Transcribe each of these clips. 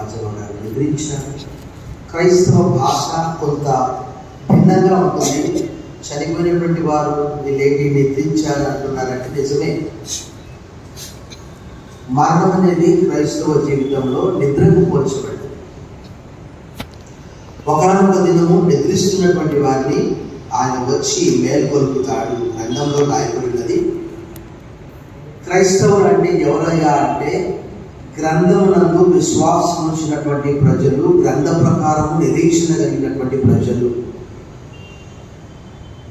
రాజభవన్ గారు వివరించారు. క్రైస్తవ భాష కొంత భిన్నంగా ఉంటుంది. చనిపోయినటువంటి వారు వీళ్ళేంటి నిద్రించారు అంటున్నారంటే నిజమే. మరణం అనేది క్రైస్తవ జీవితంలో నిద్రకు పోల్చబడింది. ఒకనొక దినము నిద్రిస్తున్నటువంటి వారిని ఆయన వచ్చి మేల్కొల్పుతాడు. గ్రంథంలో రాయబడినది. క్రైస్తవులు అంటే ఎవరయ్యా అంటే గ్రంథమునందు విశ్వాసం ఉంచినటువంటి ప్రజలు, గ్రంథ ప్రకారం నిరీక్షణ కలిగినటువంటి ప్రజలు.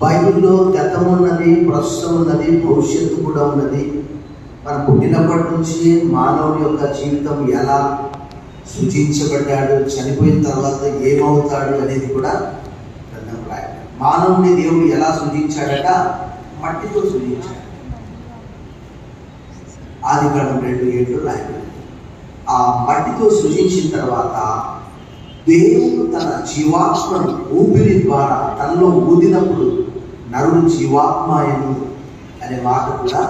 బైబిల్లో గతం ఉన్నది, ప్రస్తుతం ఉన్నది, భవిష్యత్తు కూడా ఉన్నది. మనం పుట్టినప్పటి నుంచి మానవుని యొక్క జీవితం ఎలా సృజించబడ్డాడు, చనిపోయిన తర్వాత ఏమవుతాడు అనేది కూడా గ్రంథం రాయాలి. మానవుని దేవుడు ఎలా సృజించాడట? మట్టితో సృజించాడు. ఆదికాండం 2:7 రాయబడింది. ఆ మట్టితో సృజించిన తర్వాత దేవుడు తన జీవాత్మను ఊపిరి ద్వారా తనలో ఊదినప్పుడు నరుడు జీవాత్మాయను అనే మాట కూడా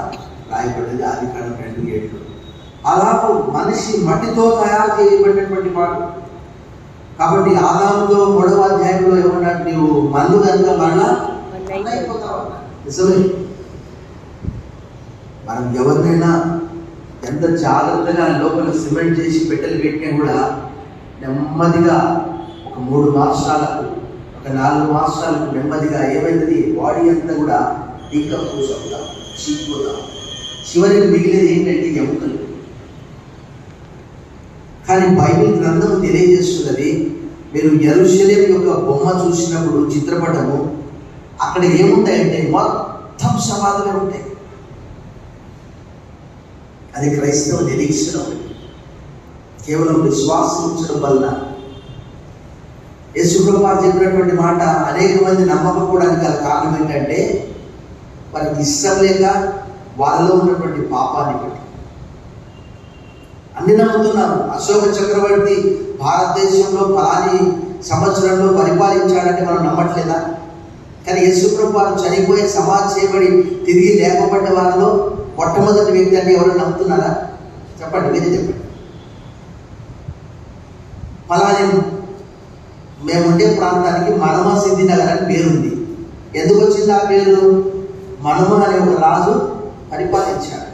రాయబడింది ఆదికాండం 2:7. అలాగూ మనిషి మట్టితో తయారు చేయబడినటువంటి వాడు. కాబట్టి ఆదాముతో 3వ అధ్యాయంలో ఏమన్నాడు? నీవు మన్ను కనుక మరలా అయిపోతావు. నిజమే. మనం ఎవరినైనా ఎంత జాగ్రత్తగా లోపల సిమెంట్ చేసి పెట్టెలు పెట్టినా కూడా నెమ్మదిగా ఒక 3 మాసాలకు, ఒక 4 మాసాలకు నెమ్మదిగా ఏమైంది? బాడీ అంతా కూడా డీకంపోజ్ అవుతాం, చీకిపోతాం. చివరికి మిగిలేది ఏంటంటే ఎముకలు. కానీ బైబిల్ గ్రంథం తెలియజేస్తున్నది, మీరు యెరూషలేము యొక్క బొమ్మ చూసినప్పుడు, చిత్రపటము, అక్కడ ఏముంటాయంటే మొత్తం సమాధులే ఉంటాయి. అది క్రైస్తవ నిరీక్షణ. కేవలం విశ్వాసం ఉంచడం వల్ల యేసుప్రభువు చెప్పినటువంటి మాట అనేక మంది నమ్మకపోవడానికి గల కారణం ఏంటంటే వారికి ఇష్టం లేక వాళ్ళలో ఉన్నటువంటి పాపాన్ని బట్టి. అన్ని నమ్ముతున్నారు. అశోక చక్రవర్తి భారతదేశంలో ఫలాని సంవత్సరంలో పరిపాలించాడంటే మనం నమ్మట్లేదా? కానీ యేసుప్రభువు వారు చనిపోయి సమాధి చేయబడి తిరిగి లేపబడ్డ వారిలో మొట్టమొదటి వ్యక్తి అంటే ఎవరు నమ్ముతున్నారా? చెప్పండి, మీరే చెప్పండి. ఫలాని మేముండే ప్రాంతానికి మనమ సిద్ధినగర్ అని పేరుంది. ఎందుకు వచ్చింది ఆ పేరు? మనమ అనే ఒక రాజు పరిపాలించాడు.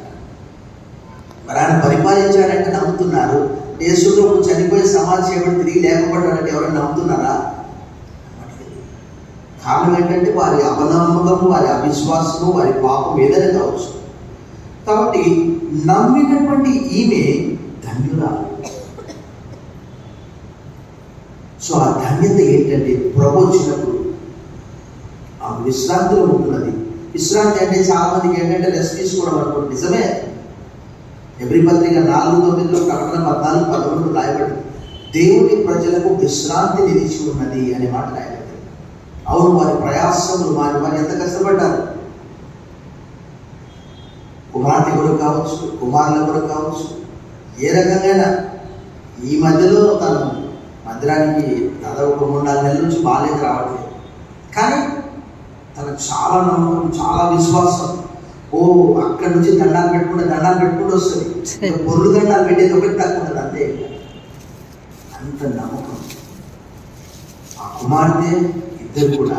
మరి ఆయన పరిపాలించాడంటే నమ్ముతున్నారు. యేసుప్రభువు చనిపోయి సమాధి చేయబడి తిరిగి లేకపోవడానికి ఎవరైనా నమ్ముతున్నారా? కారణం ఏంటంటే వారి అపనమ్మకము, వారి అవిశ్వాసము, వారి పాపం ఏదైనా కావచ్చు. కాబట్టి నమ్మినటువంటి ఈమె ధన్యురాలు. సో ఆ ధన్యత ఏంటంటే ప్రభు వచ్చినప్పుడు ఆ విశ్రాంతిలో ఉంటున్నది. విశ్రాంతి అంటే చాలా మందికి ఏంటంటే రెస్ట్ తీసుకోవడం అనుకోండి. నిజమే. ఎబ్రీ పత్రిక 4:9 ప్రకటన 14:11 రాయబడింది. దేవుని ప్రజలకు విశ్రాంతి నిలిచి ఉన్నది అనే మాట రాయబడింది. అవును, వారి ప్రయాసములు వారు ఎంత కష్టపడ్డారు. కుమార్తె కూడా కావచ్చు, కుమారులు కూడా కావచ్చు, ఏ రకంగా. ఈ మధ్యలో తను మందిరానికి దాదాపు 3-4 నెలల నుంచి బాగాలేదు, రావట్లేదు. కానీ తనకు చాలా నమ్మకం, చాలా విశ్వాసం. అక్కడి నుంచి దండాలు పెట్టుకుంటూ వస్తుంది. పొర్లు దండాలు పెట్టేది ఒకటి తక్కువ ఉంటుంది, అంతే. అంత నమ్మకం. ఆ కుమార్తె ఇద్దరు కూడా,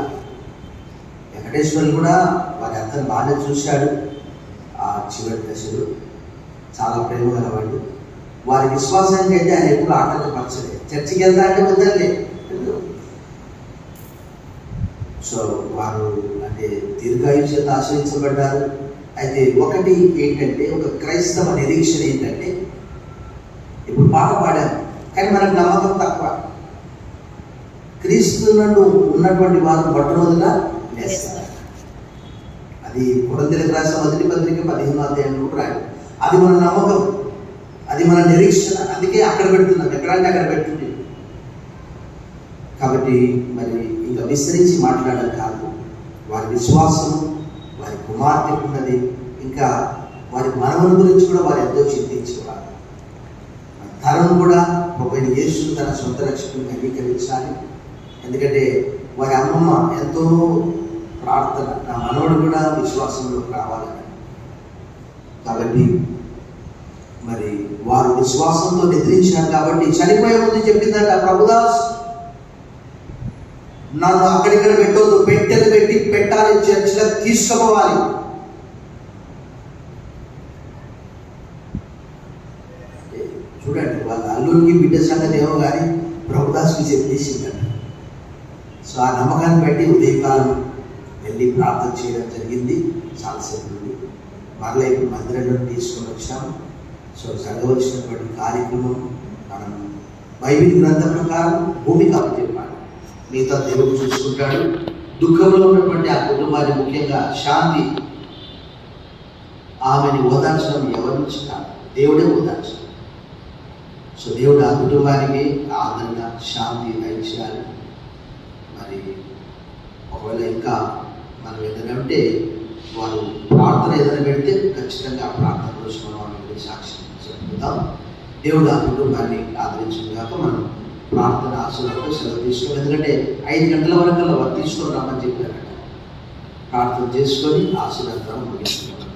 వెంకటేశ్వరులు కూడా వారి అతను బాగా చూశాడు. ఆ చివరి దశలు చాలా ప్రేమ గలవాడు. వారి విశ్వాసానికి అయితే ఆయన ఎప్పుడు ఆటంకపరచలేదు. చర్చికి వెళ్తా అంటే వద్దలే. సో వారు అంటే దీర్ఘాయుష్యత ఆశ్రయించబడ్డారు. అయితే ఒకటి ఏంటంటే, ఒక క్రైస్తవ నిరీక్షణ ఏంటంటే, ఇప్పుడు పాట పాడాము కానీ మనకు నమ్మకం తక్కువ. క్రీస్తునందు ఉన్నటువంటి వారు మొట్టమొదటిగా లేస్తారు. అది కొరింథీయులకు రాసిన 1వ పత్రిక 15వ అధ్యాయంలో రాయాలి. అది మన నమ్మకం, అది మన నిరీక్షణ. అందుకే అక్కడ పెడుతున్నాం, ఎక్కడంటే అక్కడ పెడుతుంది. కాబట్టి మరి ఇంకా విస్తరించి మాట్లాడడం కాదు. వారి విశ్వాసం వారి కుమార్తెకు ఉన్నది. ఇంకా వారి మనవుల గురించి కూడా వారు ఎంతో చింతించేవారు. తరం కూడా ప్రభువైన యేసును తన సొంత రక్షకుడిని అంగీకరించాలి. ఎందుకంటే వారి అమ్మమ్మ ఎంతో ప్రార్థన, నా మనవడు కూడా విశ్వాసంలోకి రావాలని. కాబట్టి మరి వారు విశ్వాసంతో నిద్రించారు కాబట్టి చనిపోయే ముందు చెప్పిందట, ప్రభుదాస్ నన్ను అక్కడిక్కడ పెట్టవద్దు, పెట్టెలు పెట్టి పెట్టాలి, చర్చిలో తీసుకుపోవాలి. చూడండి, వాళ్ళ అల్లుడికి బిడ్డ సంగతి ఏమో కానీ ప్రభుదాస్కి చెప్పేసిందట. సో ఆ నమ్మకాన్ని బట్టి ఉదయకాలం వెళ్ళి ప్రార్థన చేయడం జరిగింది. చాలాసేపు నుండి మరలా ఇప్పుడు మందిరంలో తీసుకొని వచ్చాము. సో జరగవలసినటువంటి కార్యక్రమం మనం బైబిల్ గ్రంథం ప్రకారం భూమికి అప్పచెప్పాలి. మిగతా దేవుడు చూసుకుంటాడు. దుఃఖంలో ఉన్నటువంటి ఆ కుటుంబాన్ని, ముఖ్యంగా శాంతి, ఆమెని ఓదార్చడం ఎవరి నుంచి కాదు, దేవుడే ఓదార్చాలి. సో దేవుడు ఆ కుటుంబానికి ఆదరణ, శాంతి దయచేయాలి. మరి ఒకవేళ ఇంకా మనం ఏదైనా ఉంటే వారు ప్రార్థన ఏదైనా పెడితే ఖచ్చితంగా ఆ ప్రార్థన కోసం మనం వాళ్ళకి సాక్ష్యం చెప్పుకుందాం. దేవుడు ఆ కుటుంబాన్ని ఆదరించుగాక. మనం ప్రార్థన ఆశీర్వాదంతో సెలవు తీసుకోవాలి. ఎందుకంటే 5 గంటల వరకు వారు తీసుకొని రమ్మని చెప్పారట. ప్రార్థన చేసుకొని ఆశీర్వాదం ముగిస్తున్నాం.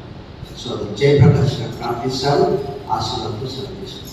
సో జయప్రకాష్ గారు ప్రార్థిస్తారు, ఆశీర్వాదంతో సెలవు తీసుకుంటాం.